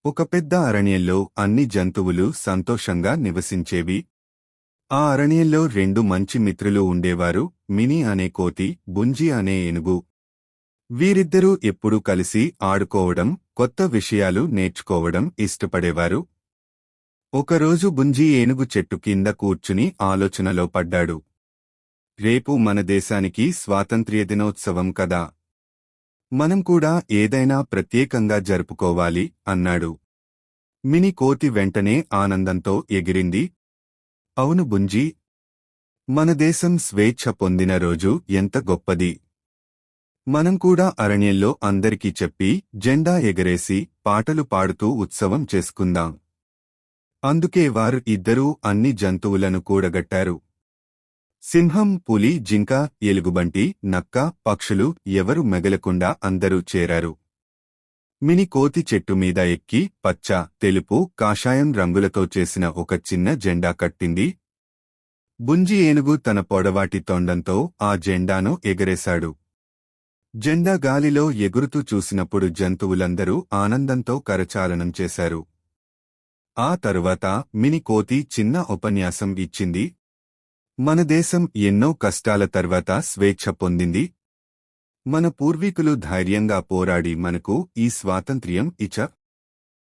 ఒక పెద్ద అరణ్యంలో అన్ని జంతువులు సంతోషంగా నివసించేవి. ఆ అరణ్యంలో రెండు మంచి మిత్రులు ఉండేవారు, మిని అనే కోతి, బుంజి అనే ఏనుగు. వీరిద్దరూ ఎప్పుడూ కలిసి ఆడుకోవడం, కొత్త విషయాలు నేర్చుకోవడం ఇష్టపడేవారు. ఒకరోజు బుంజి ఏనుగు చెట్టు కింద కూర్చుని ఆలోచనలో పడ్డాడు. రేపు మన దేశానికి స్వాతంత్ర్య దినోత్సవం కదా. మనం కూడా ఏదైనా ప్రత్యేకంగా జరుపుకోవాలి అన్నాడు. మిని కోతి వెంటనే ఆనందంతో ఎగిరింది. అవును బుంజీ, మన దేశం స్వేచ్ఛ పొందిన రోజు ఎంత గొప్పది. మనం కూడా అరణ్యంలో అందరికీ చెప్పి జెండా ఎగరేసి పాటలు పాడుతూ ఉత్సవం చేసుకుందాం. అందుకే వారు ఇద్దరూ అన్ని జంతువులను కూడగట్టారు. సింహం, పులి, జింక, ఎలుగుబంటి, నక్క, పక్షులు ఎవరు మెగలకుండా అందరూ చేరారు. మిని కోతి చెట్టు మీద ఎక్కి పచ్చ, తెలుపు, కాషాయం రంగులతో చేసిన ఒక చిన్న జెండా కట్టింది. బుంజి ఏనుగు తన పొడవాటి తొండంతో ఆ జెండాను ఎగరేశాడు. జెండా గాలిలో ఎగురుతూ చూసినప్పుడు జంతువులందరూ ఆనందంతో కరచాలనం చేశారు. ఆ తరువాత మిని కోతి చిన్న ఉపన్యాసం ఇచ్చింది. మన దేశం ఎన్నో కష్టాల తర్వాత స్వేచ్ఛ పొందింది. మన పూర్వీకులు ధైర్యంగా పోరాడి మనకు ఈ స్వాతంత్ర్యం ఇచ్చారు.